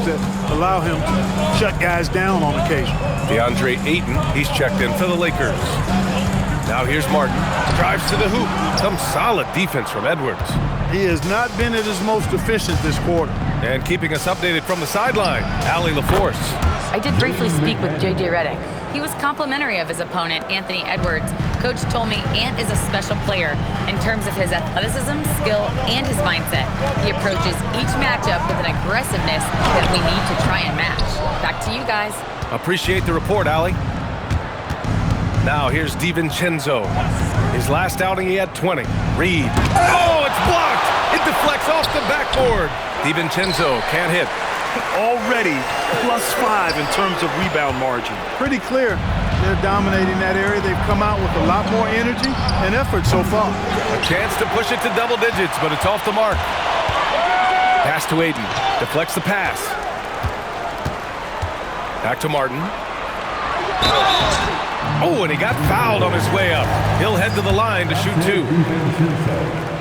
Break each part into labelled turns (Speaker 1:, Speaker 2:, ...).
Speaker 1: that allow him to shut guys down on occasion.
Speaker 2: DeAndre Ayton, he's checked in for the Lakers. Now here's Martin. Drives to the hoop. Some solid defense from Edwards.
Speaker 1: He has not been at his most efficient this quarter.
Speaker 2: And keeping us updated from the sideline, Allie LaForce.
Speaker 3: I did briefly speak with J.J. Redick. He was complimentary of his opponent, Anthony Edwards. Coach told me Ant is a special player in terms of his athleticism, skill, and his mindset. He approaches each matchup with an aggressiveness that we need to try and match. Back to you guys.
Speaker 2: Appreciate the report, Allie. Now here's DiVincenzo. His last outing, he had 20. Reed. Oh, it's blocked! It deflects off the backboard. DiVincenzo can't hit.
Speaker 4: Already +5 in terms of rebound margin.
Speaker 1: Pretty clear they're dominating that area. They've come out with a lot more energy and effort so far.
Speaker 2: A chance to push it to double digits, but it's off the mark. Pass to Ayton. Deflects the pass. Back to Martin. Oh, and he got fouled on his way up. He'll head to the line to shoot two.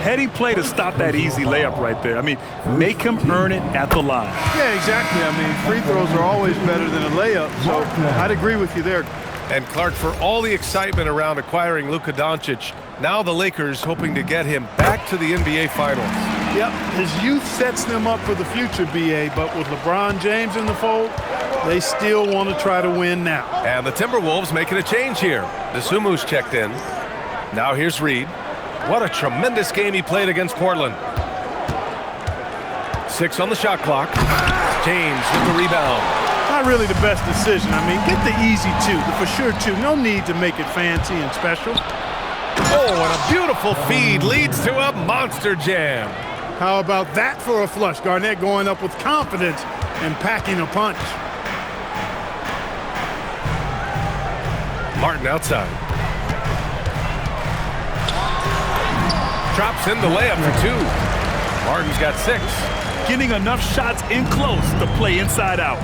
Speaker 4: Heady play to stop that easy layup right there. I mean, make him earn it at the line.
Speaker 1: Yeah, exactly. I mean, free throws are always better than a layup, so I'd agree with you there.
Speaker 2: And Clark, for all the excitement around acquiring Luka Doncic, now the Lakers hoping to get him back to the NBA Finals.
Speaker 1: Yep, his youth sets them up for the future, B.A., but with LeBron James in the fold, they still want to try to win now.
Speaker 2: And the Timberwolves making a change here. Dosunmu's checked in. Now here's Reed. What a tremendous game he played against Portland. 6 on the shot clock. James with the rebound.
Speaker 1: Not really the best decision. I mean, get the easy two, the for sure two. No need to make it fancy and special.
Speaker 2: Oh, and a beautiful feed leads to a monster jam.
Speaker 1: How about that for a flush? Garnett going up with confidence and packing a punch.
Speaker 2: Martin outside. Drops in the layup for 2. Martin's got 6.
Speaker 4: Getting enough shots in close to play inside out.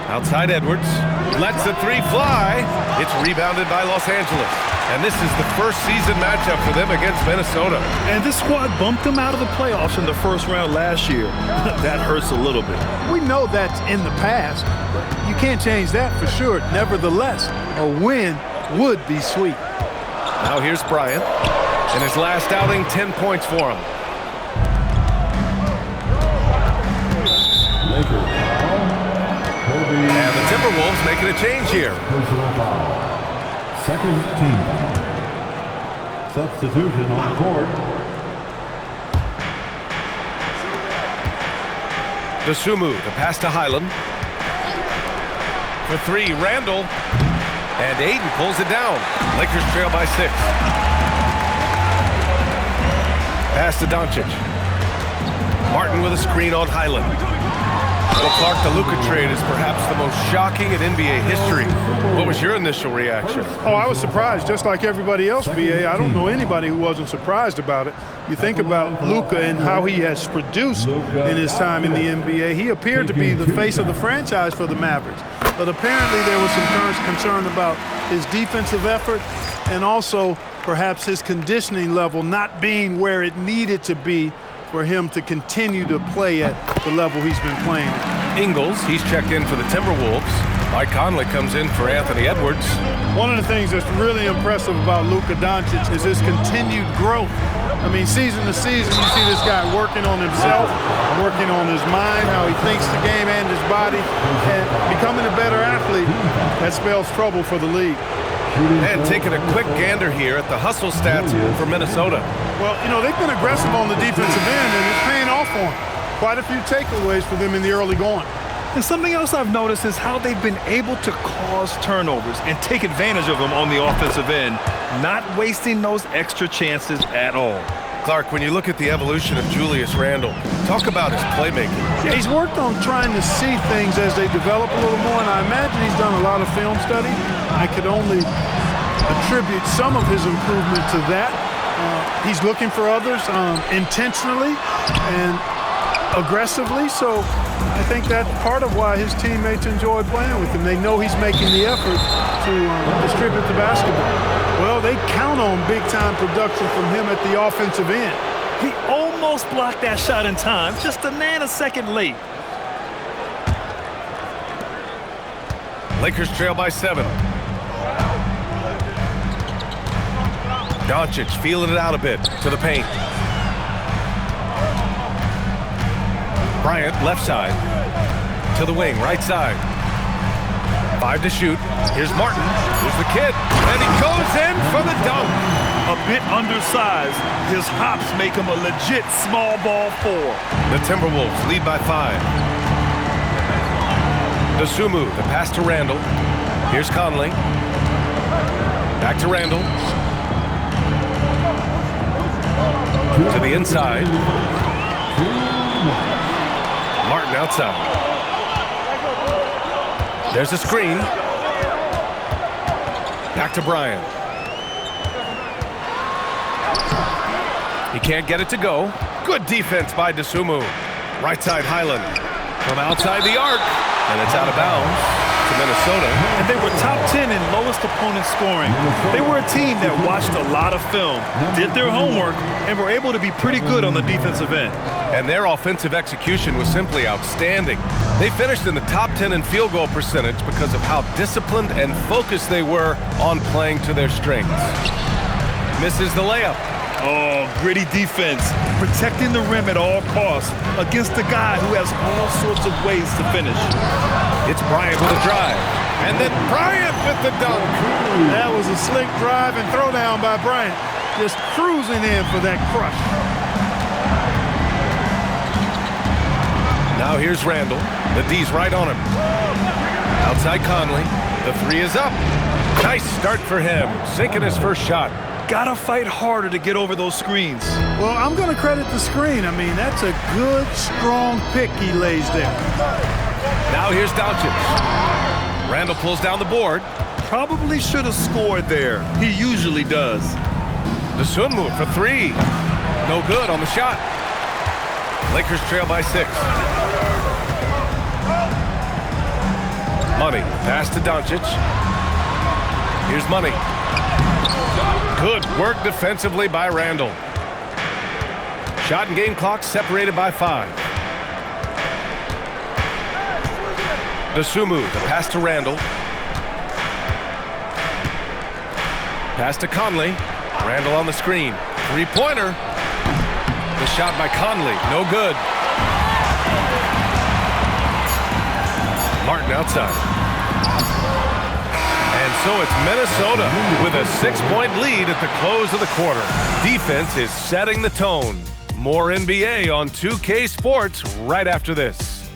Speaker 2: Outside Edwards. Lets the 3 fly. It's rebounded by Los Angeles. And this is the first season matchup for them against Minnesota.
Speaker 4: And this squad bumped them out of the playoffs in the first round last year. That hurts a little bit.
Speaker 1: We know that's in the past, but you can't change that for sure. Nevertheless, a win would be sweet.
Speaker 2: Now here's Bryant. In his last outing, 10 points for him. And the Timberwolves making a change here.
Speaker 5: Second team. Substitution on the court.
Speaker 2: Dosunmu, the pass to Highland. For 3, Randall. And Ayton pulls it down. Lakers trail by 6. Pass to Doncic. Martin with a screen on Highland. Well, Clark, the Luka trade is perhaps the most shocking in NBA history. What was your initial reaction?
Speaker 1: Oh, I was surprised, just like everybody else, B.A. I don't know anybody who wasn't surprised about it. You think about Luka and how he has produced in his time in the NBA. He appeared to be the face of the franchise for the Mavericks. But apparently there was some concern about his defensive effort and also perhaps his conditioning level not being where it needed to be for him to continue to play at the level he's been playing at.
Speaker 2: Ingles, he's checked in for the Timberwolves. Mike Conley comes in for Anthony Edwards.
Speaker 1: One of the things that's really impressive about Luka Doncic is his continued growth. I mean, season to season, you see this guy working on himself, working on his mind, how he thinks the game and his body, and becoming a better athlete. That spells trouble for the league.
Speaker 2: And taking a quick gander here at the hustle stats for Minnesota.
Speaker 1: Well, you know, they've been aggressive on the defensive end, and it's paying off for them. Quite a few takeaways for them in the early going.
Speaker 4: And something else I've noticed is how they've been able to cause turnovers and take advantage of them on the offensive end, not wasting those extra chances at all.
Speaker 2: Clark, when you look at the evolution of Julius Randle, talk about his playmaking.
Speaker 1: Yeah, he's worked on trying to see things as they develop a little more, and I imagine he's done a lot of film study. I could only attribute some of his improvement to that. He's looking for others intentionally and aggressively, so I think that's part of why his teammates enjoy playing with him. They know he's making the effort to distribute the basketball. Well, they count on big-time production from him at the offensive end.
Speaker 4: He almost almost blocked that shot in time, just a nanosecond late.
Speaker 2: Lakers trail by 7. Doncic feeling it out a bit to the paint. Bryant left side to the wing, right side. 5 to shoot. Here's Martin. Here's the kid. And he goes in for the dunk.
Speaker 4: A bit undersized, his hops make him a legit small ball 4.
Speaker 2: The Timberwolves lead by 5. Dosunmu, the pass to Randall. Here's Conley. Back to Randall. To the inside. Martin outside. There's a screen. Back to Bryant. He can't get it to go. Good defense by Dosunmu. Right side Highland. From outside the arc. And it's out of bounds to Minnesota.
Speaker 4: And they were top 10 in lowest opponent scoring. They were a team that watched a lot of film, did their homework, and were able to be pretty good on the defensive end.
Speaker 2: And their offensive execution was simply outstanding. They finished in the top 10 in field goal percentage because of how disciplined and focused they were on playing to their strengths. Misses the layup.
Speaker 4: Oh, gritty defense, protecting the rim at all costs against a guy who has all sorts of ways to finish.
Speaker 2: It's Bryant with a drive. And then Bryant with the dunk.
Speaker 1: That was a slick drive and throwdown by Bryant. Just cruising in for that crush.
Speaker 2: Now here's Randall. The D's right on him. Outside Conley. The 3 is up. Nice start for him. Sinking his first shot.
Speaker 4: Gotta fight harder to get over those screens.
Speaker 1: Well, I'm going to credit the screen. I mean, that's a good, strong pick he lays there.
Speaker 2: Now here's Doncic. Randall pulls down the board.
Speaker 4: Probably should have scored there. He usually does.
Speaker 2: Dosunmu for 3. No good on the shot. Lakers trail by 6. Money. Pass to Doncic. Here's Money. Good work defensively by Randall. Shot and game clock separated by 5. Dosunmu, the pass to Randall. Pass to Conley. Randall on the screen. 3-pointer. The shot by Conley. No good. Martin outside. And so it's Minnesota with a 6-point lead at the close of the quarter. Defense is setting the tone. More NBA on 2K Sports right after this.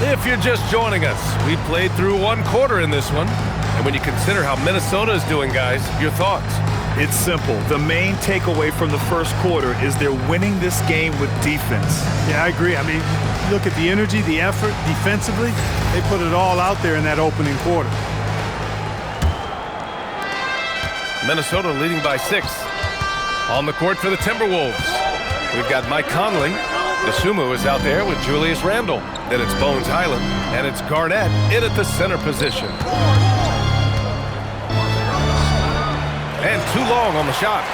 Speaker 2: If you're just joining us, we played through 1 quarter in this one. And when you consider how Minnesota is doing, guys, your thoughts?
Speaker 4: It's simple. The main takeaway from the first quarter is they're winning this game with defense.
Speaker 1: Yeah, I agree. I mean, look at the energy, the effort defensively. They put it all out there in that opening quarter.
Speaker 2: Minnesota leading by 6. On the court for the Timberwolves. We've got Mike Conley. Dosunmu is out there with Julius Randle. Then it's Bones Highland. And it's Garnett in at the center position. And too long on the shot.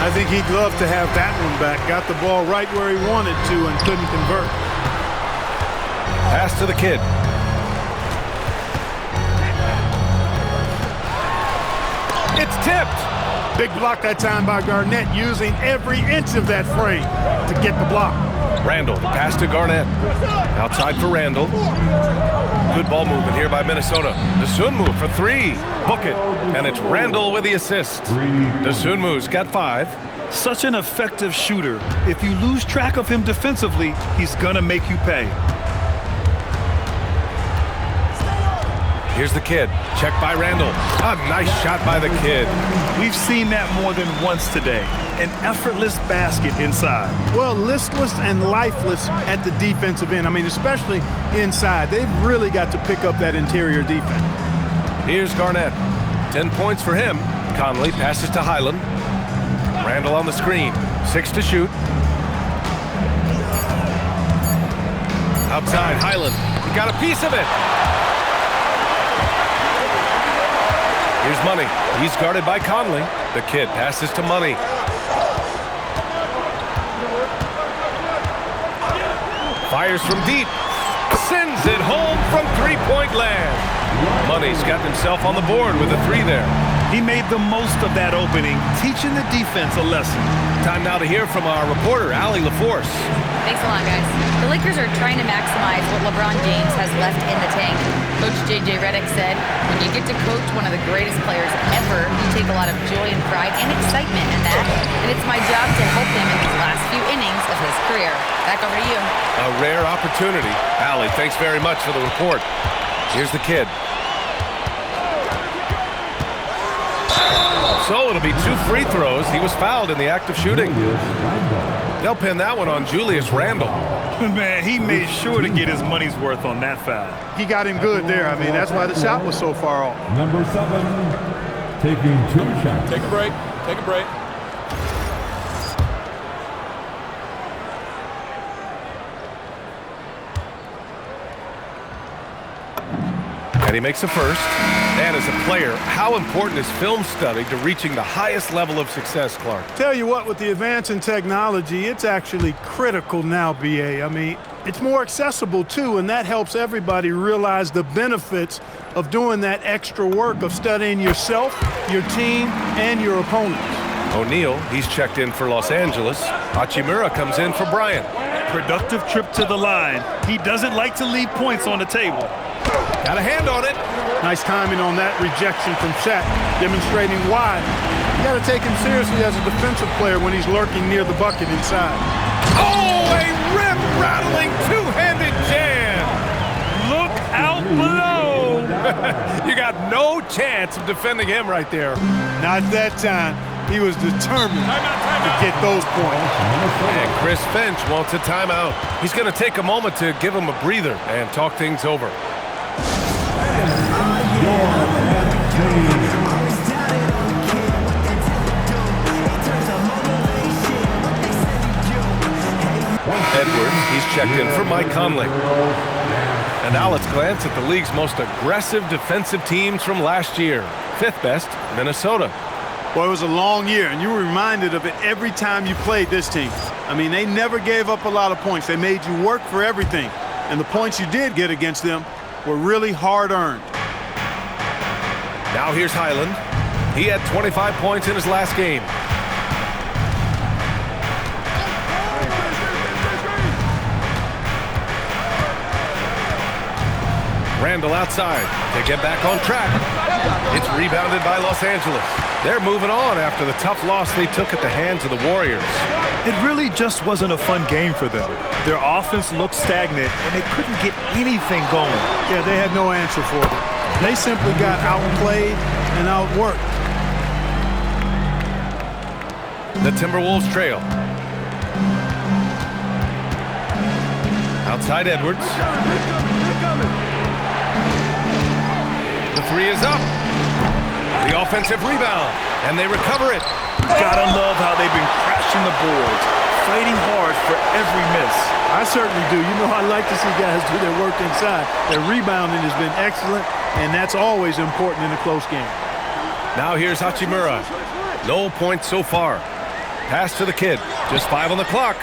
Speaker 1: I think he'd love to have that one back. Got the ball right where he wanted to and couldn't convert.
Speaker 2: Pass to the kid. It's tipped.
Speaker 1: Big block that time by Garnett, using every inch of that frame to get the block.
Speaker 2: Randall, pass to Garnett. Outside for Randall. Good ball movement here by Minnesota. Dosunmu for 3. Book it. And it's Randall with the assist. Dosunmu's got 5.
Speaker 4: Such an effective shooter. If you lose track of him defensively, he's gonna make you pay.
Speaker 2: Here's the kid. Check by Randall. A nice shot by the kid.
Speaker 4: We've seen that more than once today. An effortless basket inside.
Speaker 1: Well, listless and lifeless at the defensive end. I mean, especially inside. They've really got to pick up that interior defense.
Speaker 2: Here's Garnett. 10 points for him. Conley passes to Highland. Randall on the screen. 6 to shoot. Outside, Highland. He got a piece of it. Money. He's guarded by Conley. The kid passes to Money. Fires from deep. Sends it home from three-point land. Money's got himself on the board with a three there.
Speaker 4: He made the most of that opening, teaching the defense a lesson.
Speaker 2: Time now to hear from our reporter, Allie LaForce.
Speaker 3: Thanks a lot, guys. The Lakers are trying to maximize what LeBron James has left in the tank. Coach J.J. Redick said, when you get to coach one of the greatest players ever, you take a lot of joy and pride and excitement in that. And it's my job to help him in these last few innings of his career. Back over to you.
Speaker 2: A rare opportunity. Allie, thanks very much for the report. Here's the kid. So it'll be 2 free throws. He was fouled in the act of shooting. They'll pin that one on Julius Randle.
Speaker 4: Man, he made sure to get his money's worth on that foul.
Speaker 1: He got him good there. I mean, that's why the shot was so far off.
Speaker 5: Number 7, taking 2 shots.
Speaker 6: Take a break. Take a break.
Speaker 2: And he makes a first. And as a player, how important is film study to reaching the highest level of success, Clark?
Speaker 1: Tell you what, with the advance in technology, it's actually critical now, B.A. I mean, it's more accessible, too, and that helps everybody realize the benefits of doing that extra work of studying yourself, your team, and your opponents.
Speaker 2: O'Neal, he's checked in for Los Angeles. Hachimura comes in for Bryant.
Speaker 4: Productive trip to the line. He doesn't like to leave points on the table.
Speaker 2: Got a hand on it.
Speaker 1: Nice timing on that rejection from Shaq, demonstrating why. You got to take him seriously as a defensive player when he's lurking near the bucket inside.
Speaker 2: Oh, a rim-rattling two-handed jam.
Speaker 4: Look out below.
Speaker 2: You got no chance of defending him right there.
Speaker 1: Not that time. He was determined to get those points.
Speaker 2: And Chris Finch wants a timeout. He's going to take a moment to give him a breather and talk things over. Edwards, he's checked in for Mike Conley. And now let's glance at the league's most aggressive defensive teams from last year. 5th best, Minnesota.
Speaker 1: Well, it was a long year, and you were reminded of it every time you played this team. I mean, they never gave up a lot of points. They made you work for everything. And the points you did get against them were really hard-earned.
Speaker 2: Now here's Highland. He had 25 points in his last game. Randle outside to get back on track. It's rebounded by Los Angeles. They're moving on after the tough loss they took at the hands of the Warriors.
Speaker 4: It really just wasn't a fun game for them. Their offense looked stagnant, and they couldn't get anything going.
Speaker 1: Yeah, they had no answer for it. They simply got outplayed and outworked.
Speaker 2: The Timberwolves trail. Outside Edwards. The three is up. The offensive rebound, and they recover it.
Speaker 4: Gotta love how they've been crashing the boards, fighting hard for every miss.
Speaker 1: I certainly do. You know, I like to see guys do their work inside. Their rebounding has been excellent, and that's always important in a close game.
Speaker 2: Now here's Hachimura. No points so far. Pass to the kid. Just 5 on the clock.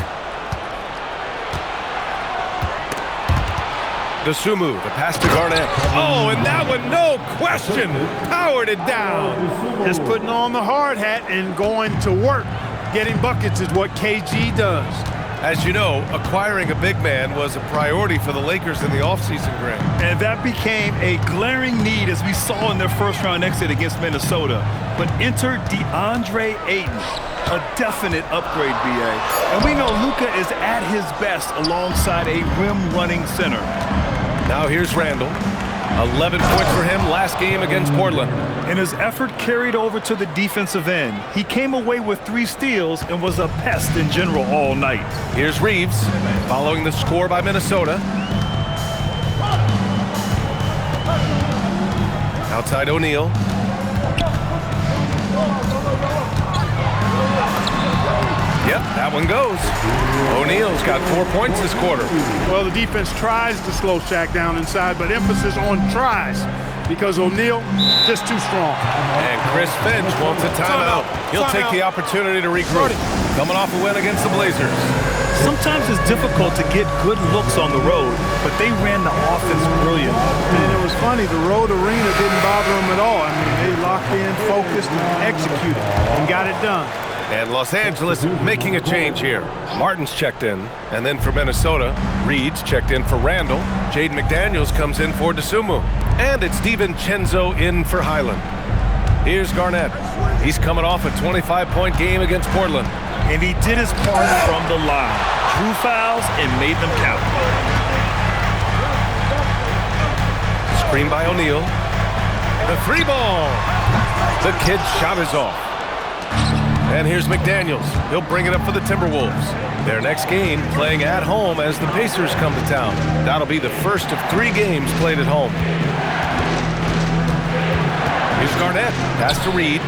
Speaker 2: Dosunmu, the pass to Garnett. Oh, and that one, no question, powered it down.
Speaker 1: Just putting on the hard hat and going to work. Getting buckets is what KG does.
Speaker 2: As you know, acquiring a big man was a priority for the Lakers in the offseason, Grant.
Speaker 4: And that became a glaring need as we saw in their first-round exit against Minnesota. But enter DeAndre Ayton, a definite upgrade, B.A. And we know Luka is at his best alongside a rim-running center.
Speaker 2: Now here's Randle. 11 points for him last game against Portland.
Speaker 4: And his effort carried over to the defensive end. He came away with 3 steals and was a pest in general all night.
Speaker 2: Here's Reeves, following the score by Minnesota. Outside O'Neal. Yep, that one goes. O'Neal's got 4 points this quarter.
Speaker 1: Well, the defense tries to slow Shaq down inside, but emphasis on tries. because O'Neal just too strong.
Speaker 2: And Chris Finch wants a timeout. He'll take the opportunity to regroup. Coming off a win against the Blazers.
Speaker 4: Sometimes it's difficult to get good looks on the road, but they ran the offense brilliant.
Speaker 1: And it was funny, the road arena didn't bother them at all. I mean, they locked in, focused, and executed, and got it done.
Speaker 2: And Los Angeles making a change here. Martin's checked in, and then for Minnesota, Reed's checked in for Randall. Jaden McDaniels comes in for DeSumo. And it's DiVincenzo in for Highland. Here's Garnett. He's coming off a 25-point game against Portland.
Speaker 4: And he did his part from the line. Drew fouls and made them count.
Speaker 2: Screen by O'Neal. The three ball. The kid's shot is off. And here's McDaniels. He'll bring it up for the Timberwolves. Their next game playing at home as the Pacers come to town. That'll be the first of 3 games played at home. Here's Garnett. Pass to Reed.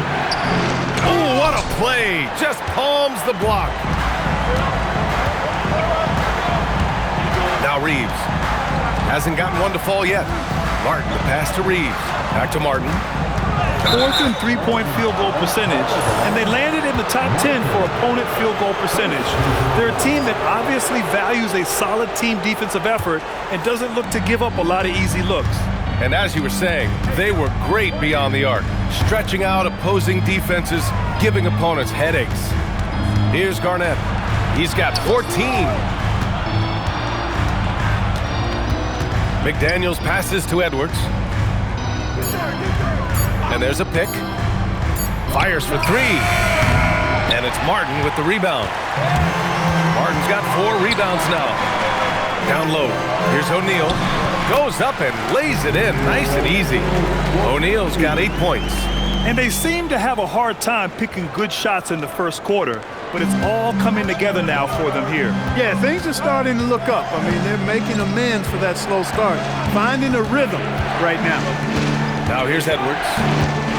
Speaker 2: Oh, what a play. Just palms the block. Now Reeves. Hasn't gotten one to fall yet. Martin, the pass to Reeves. Back to Martin.
Speaker 4: 4th and 3-point field goal percentage, and they landed in the top 10 for opponent field goal percentage. They're a team that obviously values a solid team defensive effort and doesn't look to give up a lot of easy looks.
Speaker 2: And as you were saying, they were great beyond the arc, stretching out opposing defenses, giving opponents headaches. Here's Garnett. He's got 14. McDaniels passes to Edwards. And there's a pick. Fires for 3. And it's Martin with the rebound. Martin's got 4 rebounds now. Down low. Here's O'Neal. Goes up and lays it in nice and easy. O'Neal's got 8 points.
Speaker 4: And they seem to have a hard time picking good shots in the first quarter, but it's all coming together now for them here.
Speaker 1: Yeah, things are starting to look up. I mean, they're making amends for that slow start. Finding a rhythm right now.
Speaker 2: Now here's Edwards.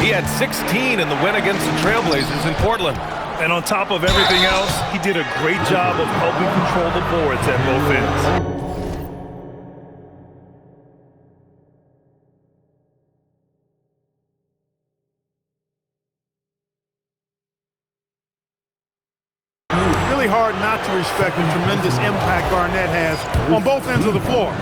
Speaker 2: He had 16 in the win against the Trailblazers in Portland.
Speaker 4: And on top of everything else, he did a great job of helping control the boards at both ends.
Speaker 1: Really hard not to respect the tremendous impact Garnett has on both ends of the floor.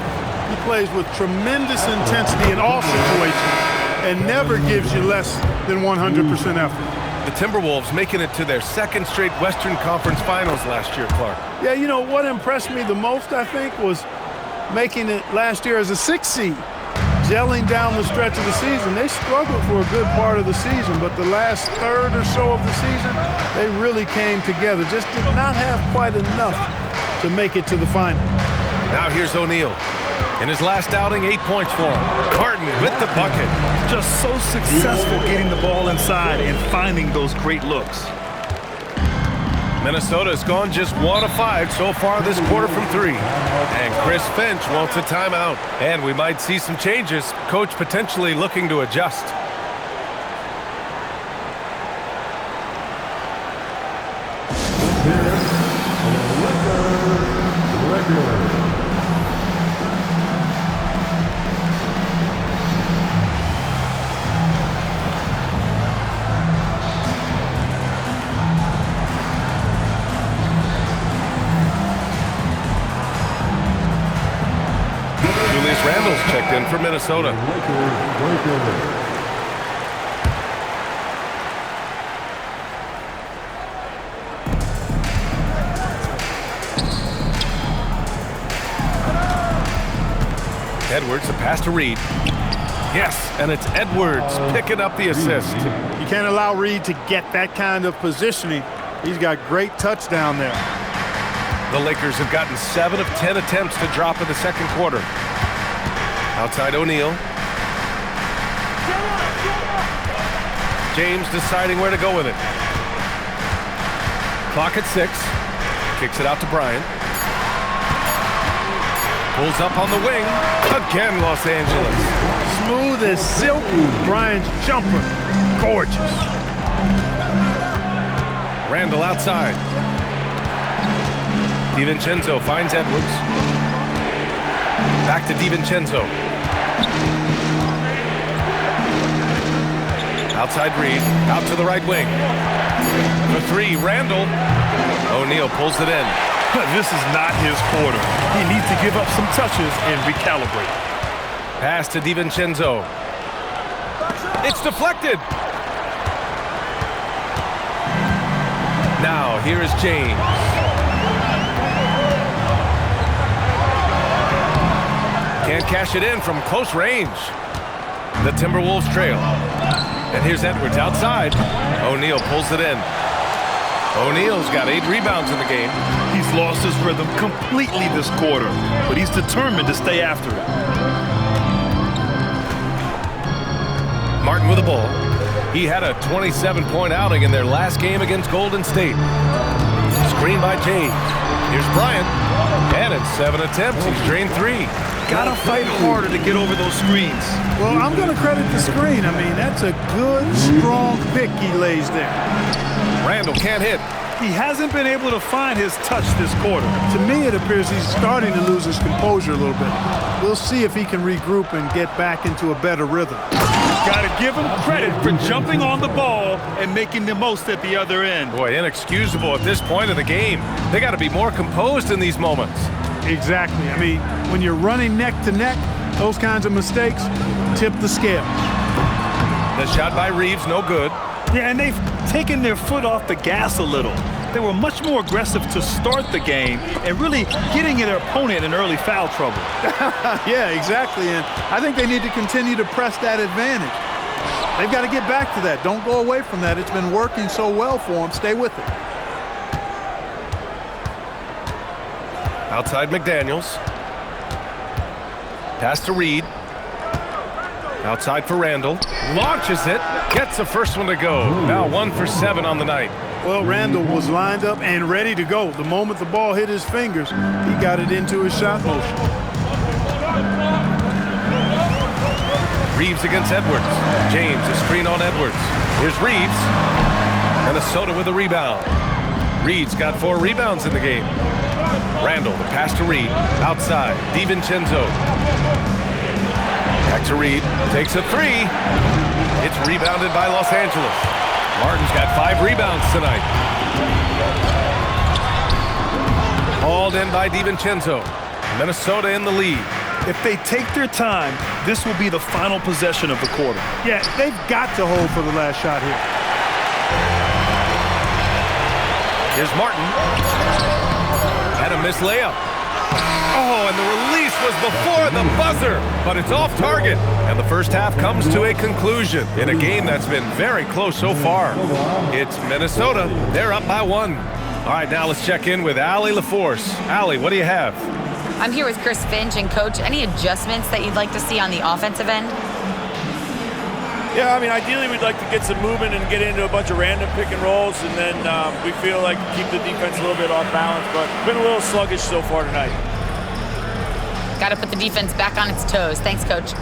Speaker 1: He plays with tremendous intensity in all situations and never gives you less than 100% effort.
Speaker 2: The Timberwolves making it to their 2nd straight Western Conference Finals last year, Clark.
Speaker 1: Yeah, you know, what impressed me the most, I think, was making it last year as a 6th seed. Gelling down the stretch of the season. They struggled for a good part of the season, but the last third or so of the season, they really came together. Just did not have quite enough to make it to the final.
Speaker 2: Now here's O'Neal. In his last outing, 8 points for him. Carton with the bucket.
Speaker 4: Just so successful getting the ball inside and finding those great looks.
Speaker 2: Minnesota's gone just 1 of 5 so far this quarter from 3. And Chris Finch wants a timeout. And we might see some changes. Coach potentially looking to adjust. Randall's checked in for Minnesota. Edwards, a pass to Reed. Yes, and it's Edwards picking up the assist.
Speaker 1: You can't allow Reed to get that kind of positioning. He's got great touch down there.
Speaker 2: The Lakers have gotten 7 of 10 attempts to drop in the 2nd quarter. Outside O'Neal. James deciding where to go with it. Clock at 6. Kicks it out to Bryant. Pulls up on the wing. Again, Los Angeles.
Speaker 1: Smooth as silk. Bryant's jumper. Gorgeous.
Speaker 2: Randall outside. DiVincenzo finds Edwards. Back to DiVincenzo. Outside Reed, out to the right wing. For three, Randall. O'Neal pulls it in.
Speaker 4: This is not his quarter. He needs to give up some touches and recalibrate.
Speaker 2: Pass to DiVincenzo. It's deflected. Now, here is James. Can't cash it in from close range. The Timberwolves trail. And here's Edwards outside. O'Neal pulls it in. O'Neal's got 8 rebounds in the game.
Speaker 4: He's lost his rhythm completely this quarter, but he's determined to stay after it.
Speaker 2: Martin with the ball. He had a 27-point outing in their last game against Golden State. Screen by James. Here's Bryant. And in 7 attempts, he's drained 3.
Speaker 4: Gotta fight harder to get over those screens.
Speaker 1: Well, I'm going to credit the screen. I mean, that's a good, strong pick he lays there.
Speaker 2: Randall can't hit.
Speaker 4: He hasn't been able to find his touch this quarter.
Speaker 1: To me, it appears he's starting to lose his composure a little bit. We'll see if he can regroup and get back into a better rhythm.
Speaker 4: Gotta give him credit for jumping on the ball and making the most at the other end.
Speaker 2: Boy, inexcusable at this point of the game. They got to be more composed in these moments.
Speaker 1: Exactly. I mean, when you're running neck to neck, those kinds of mistakes tip the scale.
Speaker 2: The shot by Reeves, no good.
Speaker 4: Yeah, and they've taken their foot off the gas a little. They were much more aggressive to start the game and really getting their opponent in early foul trouble.
Speaker 1: Yeah, exactly. And I think they need to continue to press that advantage. They've got to get back to that. Don't go away from that. It's been working so well for them. Stay with it.
Speaker 2: Outside McDaniels. Pass to Reed. Outside for Randall. Launches it. Gets the first one to go. Now 1 for 7 on the night.
Speaker 1: Well, Randall was lined up and ready to go. The moment the ball hit his fingers, he got it into his shot motion.
Speaker 2: Reeves against Edwards. James, a screen on Edwards. Here's Reeves. Minnesota with a rebound. Reed's got 4 rebounds in the game. Randall, the pass to Reed. Outside, DiVincenzo. Back to Reed. Takes a 3. It's rebounded by Los Angeles. Martin's got 5 rebounds tonight. Hauled in by DiVincenzo. Minnesota in the lead.
Speaker 4: If they take their time, this will be the final possession of the quarter.
Speaker 1: Yeah, they've got to hold for the last shot here.
Speaker 2: Here's Martin. Had a missed layup. Oh, and the release was before the buzzer, but it's off target. And the first half comes to a conclusion in a game that's been very close so far. It's Minnesota. They're up by 1. All right, now let's check in with Allie LaForce. Allie, what do you have?
Speaker 3: I'm here with Chris Finch. And, Coach, any adjustments that you'd like to see on the offensive end?
Speaker 6: Yeah, I mean, ideally we'd like to get some movement and get into a bunch of random pick and rolls, and then we feel like keep the defense a little bit off balance, but it's been a little sluggish so far tonight.
Speaker 3: Got to put the defense back on its toes. Thanks, Coach.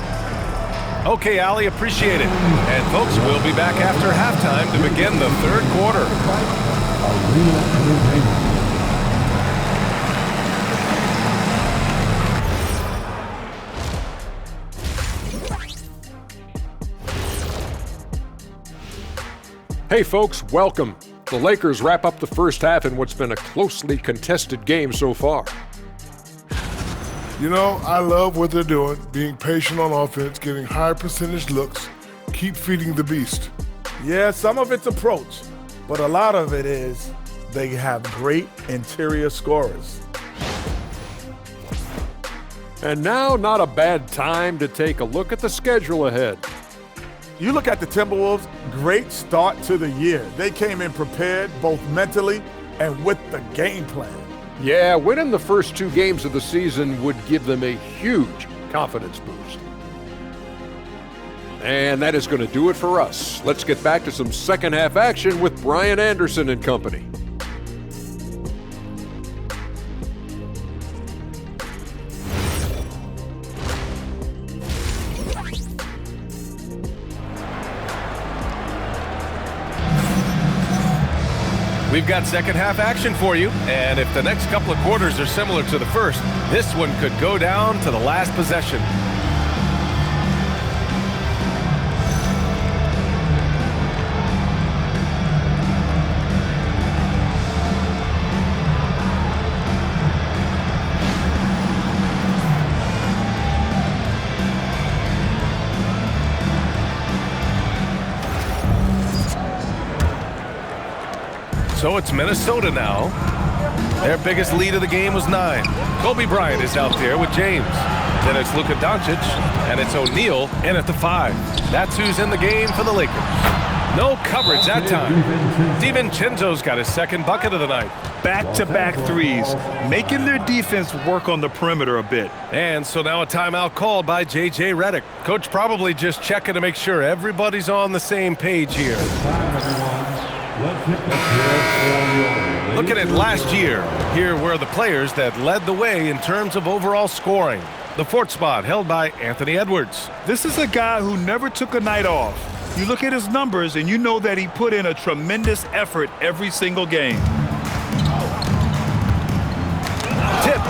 Speaker 2: Okay, Allie, appreciate it. And, folks, we'll be back after halftime to begin the third quarter.
Speaker 7: Hey folks, welcome. The Lakers wrap up the first half in what's been a closely contested game so far.
Speaker 8: You know, I love what they're doing, being patient on offense, getting high percentage looks, keep feeding the beast.
Speaker 9: Yeah, some of it's approach, but a lot of it is they have great interior scorers.
Speaker 7: And now, not a bad time to take a look at the schedule ahead.
Speaker 9: You look at the Timberwolves, great start to the year. They came in prepared both mentally and with the game plan.
Speaker 7: Yeah, winning the first 2 games of the season would give them a huge confidence boost. And that is going to do it for us. Let's get back to some second half action with Brian Anderson and company.
Speaker 2: We've got second half action for you, and if the next couple of quarters are similar to the first, this one could go down to the last possession. So it's Minnesota now. Their biggest lead of the game was 9. Kobe Bryant is out there with James. Then it's Luka Doncic, and it's O'Neal in at the 5. That's who's in the game for the Lakers. No coverage that time. DiVincenzo's got his second bucket of the night.
Speaker 4: Back-to-back threes, making their defense work on the perimeter a bit.
Speaker 2: And so now a timeout called by J.J. Redick. Coach probably just checking to make sure everybody's on the same page here. Looking at last year, here were the players that led the way in terms of overall scoring. The 4th spot held by Anthony Edwards.
Speaker 4: This is a guy who never took a night off. You look at his numbers and you know that he put in a tremendous effort every single game.
Speaker 2: Tipped.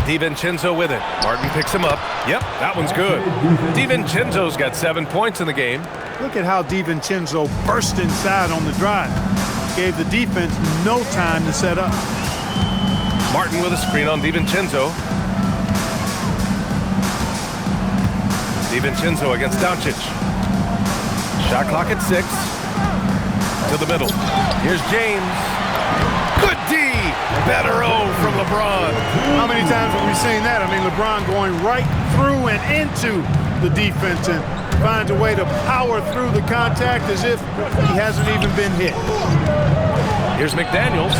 Speaker 2: DiVincenzo with it. Martin picks him up. Yep, that one's good. DiVincenzo's got 7 points in the game.
Speaker 1: Look at how DiVincenzo burst inside on the drive. Gave the defense no time to set up.
Speaker 2: Martin with a screen on DiVincenzo. DiVincenzo against Doncic. Shot clock at 6. To the middle. Here's James. Good D. Better O from LeBron.
Speaker 1: How many times have we seen that? I mean, LeBron going right through and into the defense and finds a way to power through the contact as if he hasn't even been hit.
Speaker 2: Here's McDaniels.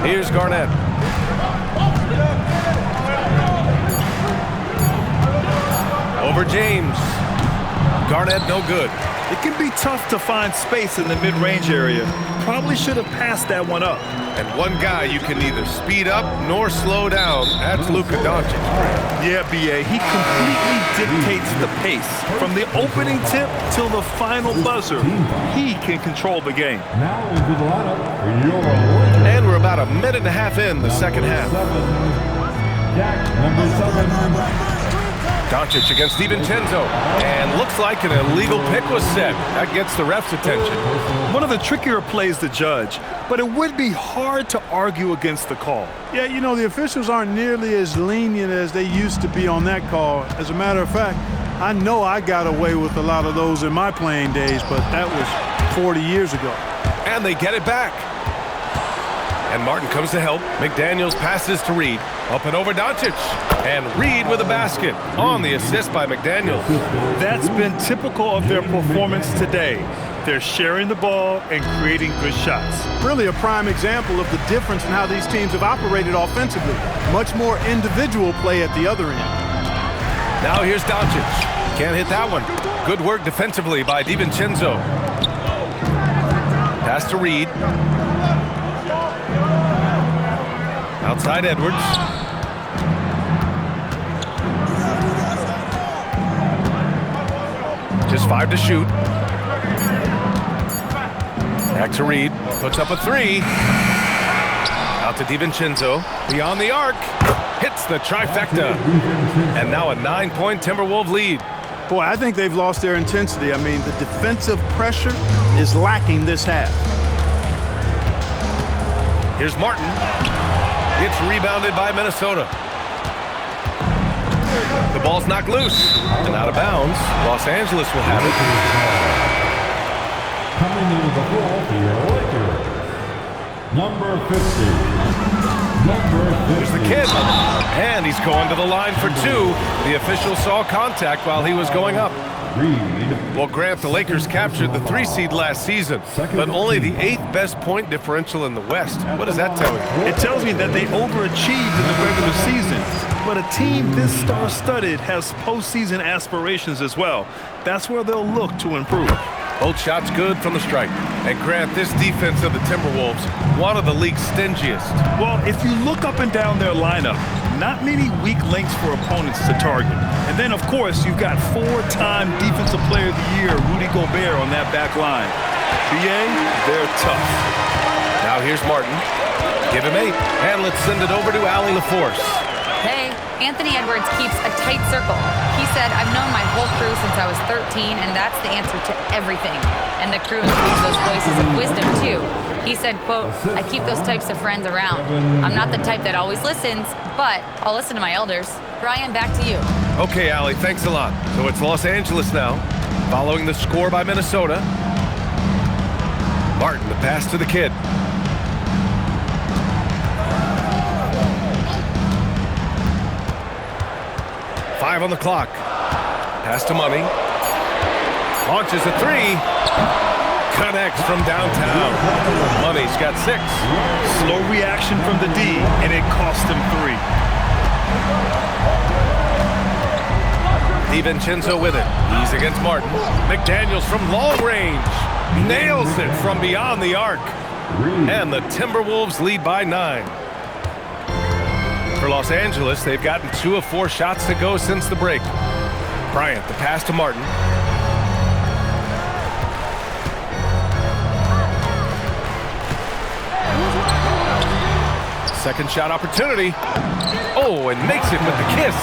Speaker 2: Here's Garnett. Over James. Garnett no good.
Speaker 4: It can be tough to find space in the mid-range area. Probably should have passed that one up.
Speaker 2: And one guy you can neither speed up nor slow down. That's Luka Doncic.
Speaker 4: Yeah, B.A., he completely dictates the pace. From the opening tip till the final buzzer, he can control the game.
Speaker 5: Now into the lineup for your Lakers.
Speaker 2: And we're about a minute and a half in the second half.
Speaker 5: Number 7.
Speaker 2: Doncic against DiVincenzo. And looks like an illegal pick was set. That gets the ref's attention.
Speaker 4: One of the trickier plays to judge, but it would be hard to argue against the call.
Speaker 1: Yeah, you know, the officials aren't nearly as lenient as they used to be on that call. As a matter of fact, I know I got away with a lot of those in my playing days, but that was 40 years ago.
Speaker 2: And they get it back. And Martin comes to help. McDaniels passes to Reed. Up and over Doncic. And Reed with a basket on the assist by McDaniels.
Speaker 4: That's been typical of their performance today. They're sharing the ball and creating good shots.
Speaker 1: Really a prime example of the difference in how these teams have operated offensively. Much more individual play at the other end.
Speaker 2: Now here's Doncic. Can't hit that one. Good work defensively by DiVincenzo. Pass to Reed. Outside Edwards. Just 5 to shoot. Back to Reed. Puts up a 3. Out to DiVincenzo. Beyond the arc. Hits the trifecta. And now a 9-point Timberwolves lead.
Speaker 1: Boy, I think they've lost their intensity. I mean, the defensive pressure is lacking this half.
Speaker 2: Here's Martin. Gets rebounded by Minnesota. The ball's knocked loose and out of bounds. Los Angeles will have it.
Speaker 5: Coming into the ball for your Lakers. Number 50.
Speaker 2: Here's the kid. And he's going to the line for 2. The official saw contact while he was going up. Well, Grant, the Lakers captured the 3 seed last season, but only the 8th best point differential in the West. What does that tell you?
Speaker 4: It tells me that they overachieved in the regular season. But a team this star-studded has postseason aspirations as well. That's where they'll look to improve.
Speaker 2: Both shots good from the stripe. And Grant, this defense of the Timberwolves, one of the league's stingiest.
Speaker 4: Well, if you look up and down their lineup, not many weak links for opponents to target. And then, of course, you've got 4-time Defensive Player of the Year, Rudy Gobert, on that back line. BA, they're tough.
Speaker 2: Now here's Martin. Give him 8. And let's send it over to Allie LaForce.
Speaker 3: Hey, Anthony Edwards keeps a tight circle. He said, I've known my whole crew since I was 13, and that's the answer to everything. And the crew includes those voices of wisdom, too. He said, quote, I keep those types of friends around. I'm not the type that always listens, but I'll listen to my elders. Brian, back to you.
Speaker 2: Okay, Allie, thanks a lot. So it's Los Angeles now. Following the score by Minnesota. Martin, the pass to the kid. Five on the clock. Pass to Money. Launches a three. Connects from downtown. Money's got 6.
Speaker 4: Slow reaction from the D, and it cost him 3.
Speaker 2: DiVincenzo with it. He's against Martin. McDaniels from long range. Nails it from beyond the arc. And the Timberwolves lead by 9. For Los Angeles, they've gotten 2 of 4 shots to go since the break. Bryant, the pass to Martin. Second shot opportunity. Oh, and makes it with the kiss.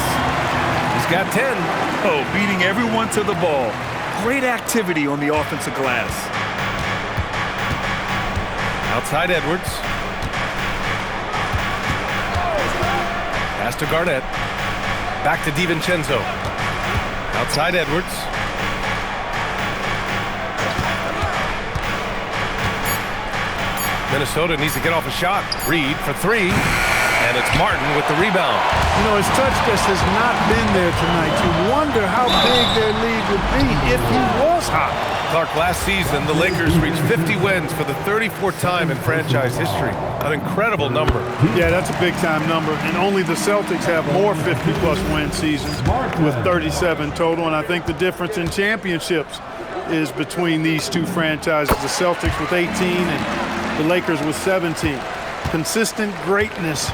Speaker 2: He's got 10.
Speaker 4: Oh, beating everyone to the ball. Great activity on the offensive glass.
Speaker 2: Outside Edwards. Pass to Garnett. Back to DiVincenzo. Outside Edwards. Minnesota needs to get off a shot. Reed for 3. And it's Martin with the rebound.
Speaker 1: You know, his touch just has not been there tonight. You wonder how big their lead would be if he was hot.
Speaker 2: Clark, last season, the Lakers reached 50 wins for the 34th time in franchise history. An incredible number.
Speaker 1: Yeah, that's a big-time number. And only the Celtics have more 50-plus win seasons with 37 total. And I think the difference in championships is between these two franchises, the Celtics with 18 and the Lakers with 17. Consistent greatness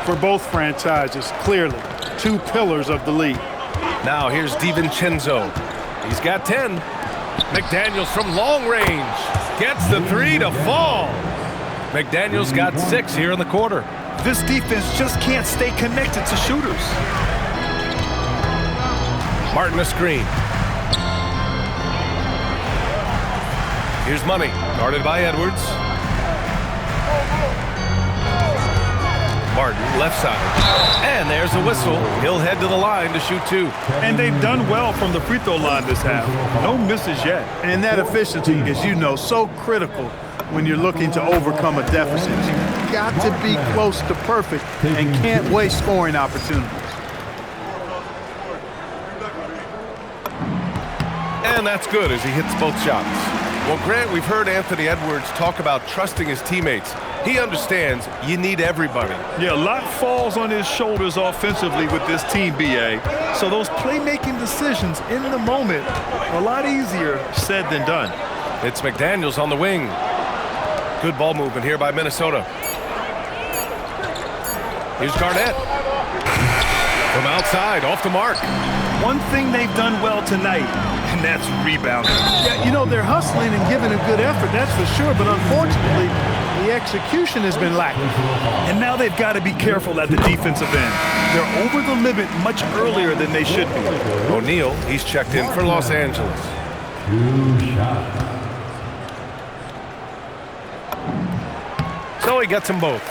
Speaker 1: for both franchises, clearly. 2 pillars of the league.
Speaker 2: Now here's DiVincenzo. He's got 10. McDaniels from long range. Gets the 3 to fall. McDaniels got 6 here in the quarter.
Speaker 4: This defense just can't stay connected to shooters.
Speaker 2: Martin a screen. Here's Money. Guarded by Edwards. Martin, left side. And there's a whistle. He'll head to the line to shoot 2.
Speaker 4: And they've done well from the free throw line this half. No misses yet.
Speaker 1: And that efficiency, as you know, so critical when you're looking to overcome a deficit. You've got to be close to perfect and can't waste scoring opportunities.
Speaker 2: And that's good as he hits both shots. Well, Grant, we've heard Anthony Edwards talk about trusting his teammates. He understands you need everybody.
Speaker 4: Yeah, a lot falls on his shoulders offensively with this team, BA. So those playmaking decisions in the moment are a lot easier said than done.
Speaker 2: It's McDaniels on the wing. Good ball movement here by Minnesota. Here's Garnett. From outside, off the mark.
Speaker 4: One thing they've done well tonight, and that's rebounding.
Speaker 1: Yeah, you know, they're hustling and giving a good effort, that's for sure, but unfortunately, the execution has been lacking.
Speaker 4: And now they've got to be careful at the defensive end. They're over the limit much earlier than they should be.
Speaker 2: O'Neal, he's checked in for Los Angeles.
Speaker 5: 2 shots.
Speaker 2: So he gets them both.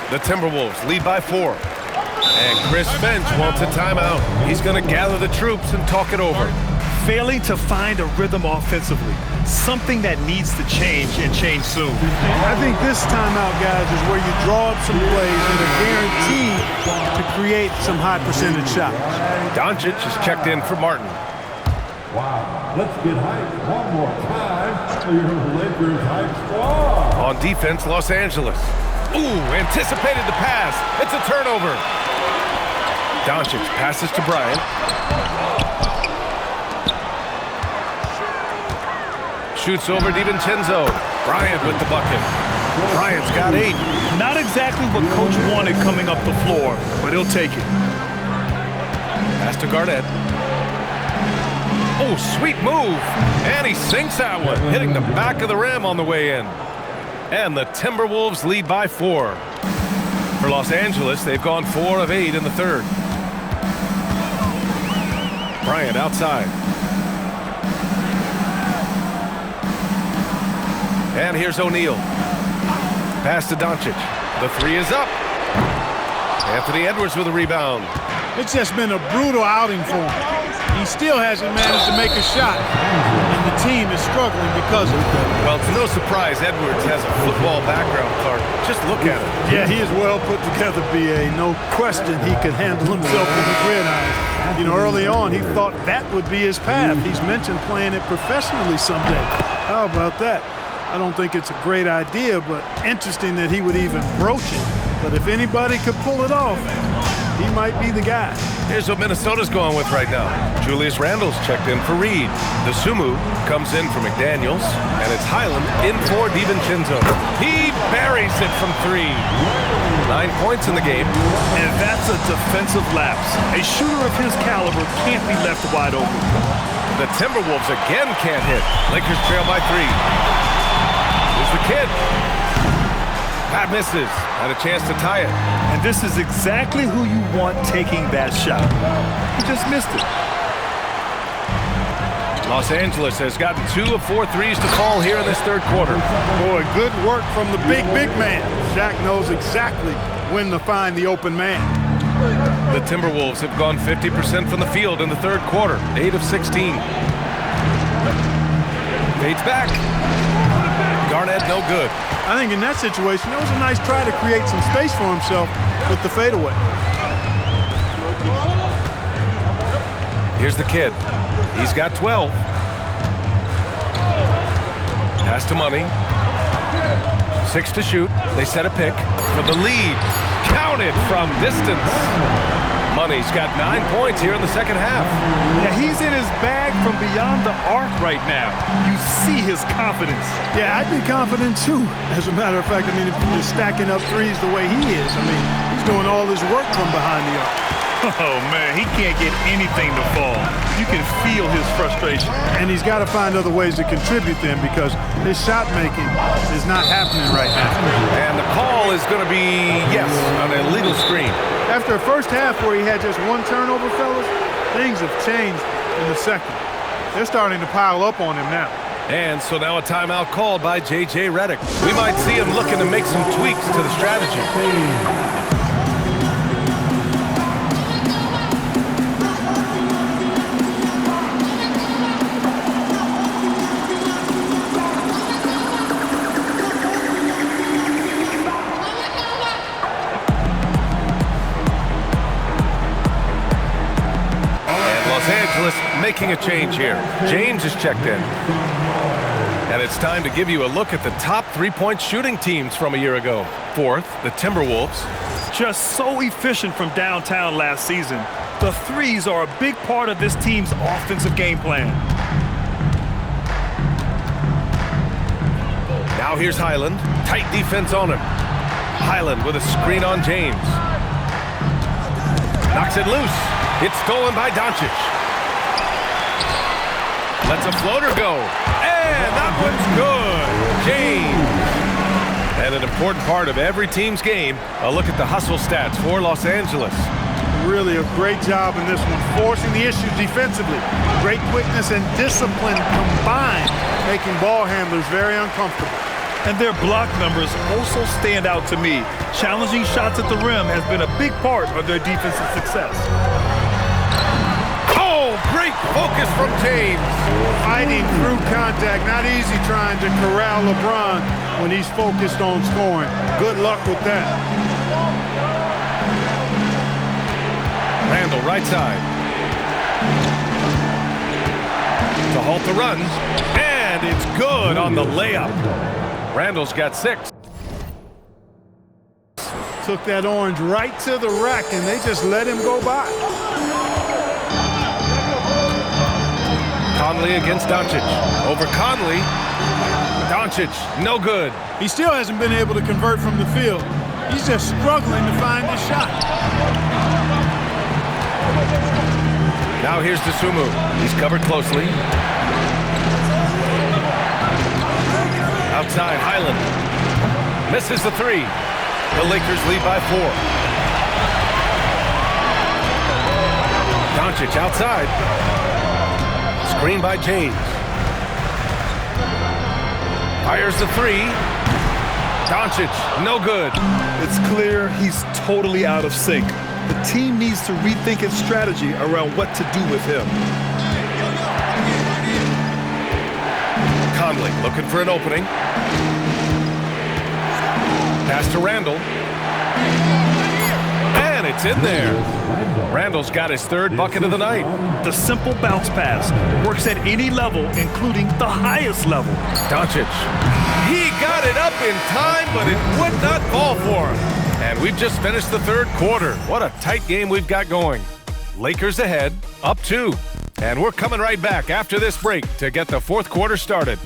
Speaker 2: The Timberwolves lead by 4. And Chris Finch wants a timeout. He's going to gather the troops and talk it over.
Speaker 4: Failing to find a rhythm offensively. Something that needs to change and change soon.
Speaker 1: I think this timeout, guys, is where you draw up some plays that are guaranteed to create some high percentage shots.
Speaker 2: Doncic is checked in for Martin.
Speaker 5: Wow. Let's get hyped one more time for your Lakers hype squad.
Speaker 2: On defense, Los Angeles. Ooh, anticipated the pass. It's a turnover. Doncic passes to Bryant. Shoots over DiVincenzo. Bryant with the bucket. Bryant's got 8.
Speaker 4: Not exactly what Coach wanted coming up the floor, but he'll take it.
Speaker 2: Pass to Garnett. Oh, sweet move. And he sinks that one, hitting the back of the rim on the way in. And the Timberwolves lead by 4. For Los Angeles, they've gone 4 of 8 in the third. Bryant outside. And here's O'Neal. Pass to Doncic. The 3 is up. Anthony Edwards with a rebound.
Speaker 1: It's just been a brutal outing for him. He still hasn't managed to make a shot, and the team is struggling because of it.
Speaker 2: Well, it's no surprise Edwards has a football background, Clark. Just look at him.
Speaker 1: Yeah, he is well put together, B.A. No question he could handle himself with the gridiron. You know, early on, he thought that would be his path. He's mentioned playing it professionally someday. How about that? I don't think it's a great idea, but interesting that he would even broach it. But if anybody could pull it off, he might be the guy.
Speaker 2: Here's what Minnesota's going with right now. Julius Randle's checked in for Reed. The Sumu comes in for McDaniels, and it's Highland in for DiVincenzo. He buries it from 3. 9 points in the game.
Speaker 4: And that's a defensive lapse. A shooter of his caliber can't be left wide open.
Speaker 2: The Timberwolves again can't hit. Lakers trail by 3. Here's the kid. Pat misses. Had a chance to tie it.
Speaker 4: And this is exactly who you want taking that shot. He just missed it.
Speaker 2: Los Angeles has gotten 2 of 4 threes to fall here in this third quarter.
Speaker 1: Boy, good work from the big man. Shaq knows exactly when to find the open man.
Speaker 2: The Timberwolves have gone 50% from the field in the third quarter, 8 of 16. Fades back. Garnett, no good.
Speaker 1: I think in that situation, it was a nice try to create some space for himself with the fadeaway.
Speaker 2: Here's the kid. He's got 12. Pass to Money. 6 to shoot. They set a pick for the lead. Counted from distance. Money's got 9 points here in the second half.
Speaker 4: Yeah, he's in his bag from beyond the arc right now. You see his confidence.
Speaker 1: Yeah, I'd be confident too. As a matter of fact, I mean, if you're stacking up threes the way he is, I mean, he's doing all his work from behind the arc.
Speaker 4: Oh, man, he can't get anything to fall. You can feel his frustration.
Speaker 1: And he's got to find other ways to contribute then because his shot making is not happening right now.
Speaker 2: And the call is going to be, yes, on an illegal screen.
Speaker 1: After a first half where he had just 1 turnover, fellas, things have changed in the second. They're starting to pile up on him now.
Speaker 2: And so now a timeout called by J.J. Redick. We might see him looking to make some tweaks to the strategy. Making a change here. James is checked in. And it's time to give you a look at the top three-point shooting teams from a year ago. Fourth, the Timberwolves.
Speaker 4: Just so efficient from downtown last season. The threes are a big part of this team's offensive game plan.
Speaker 2: Now here's Highland. Tight defense on him. Highland with a screen on James. Knocks it loose. It's stolen by Doncic. Lets a floater go. And that one's good. James. And an important part of every team's game, a look at the hustle stats for Los Angeles.
Speaker 1: Really a great job in this one, forcing the issues defensively. Great quickness and discipline combined, making ball handlers very uncomfortable.
Speaker 4: And their block numbers also stand out to me. Challenging shots at the rim has been a big part of their defensive success.
Speaker 2: Great focus from James.
Speaker 1: Fighting through contact. Not easy trying to corral LeBron when he's focused on scoring. Good luck with that.
Speaker 2: Randle, right side. To halt the run. And it's good on the layup. Randle's got 6.
Speaker 1: Took that orange right to the rack, and they just let him go by.
Speaker 2: Conley against Doncic. Over Conley. Doncic, no good.
Speaker 1: He still hasn't been able to convert from the field. He's just struggling to find his shot.
Speaker 2: Now here's Dosunmu. He's covered closely. Outside, Highland. Misses the 3. The Lakers lead by 4. Doncic outside. Screen by James. Fires the 3. Doncic, no good.
Speaker 4: It's clear he's totally out of sync. The team needs to rethink its strategy around what to do with him.
Speaker 2: Conley looking for an opening. Pass to Randall. And it's in there. Randall's got his third bucket of the night.
Speaker 4: The simple bounce pass works at any level, including the highest level.
Speaker 2: Doncic. He got it up in time, but it would not fall for him. And we've just finished the third quarter. What a tight game we've got going. Lakers ahead, up 2. And we're coming right back after this break to get the fourth quarter started.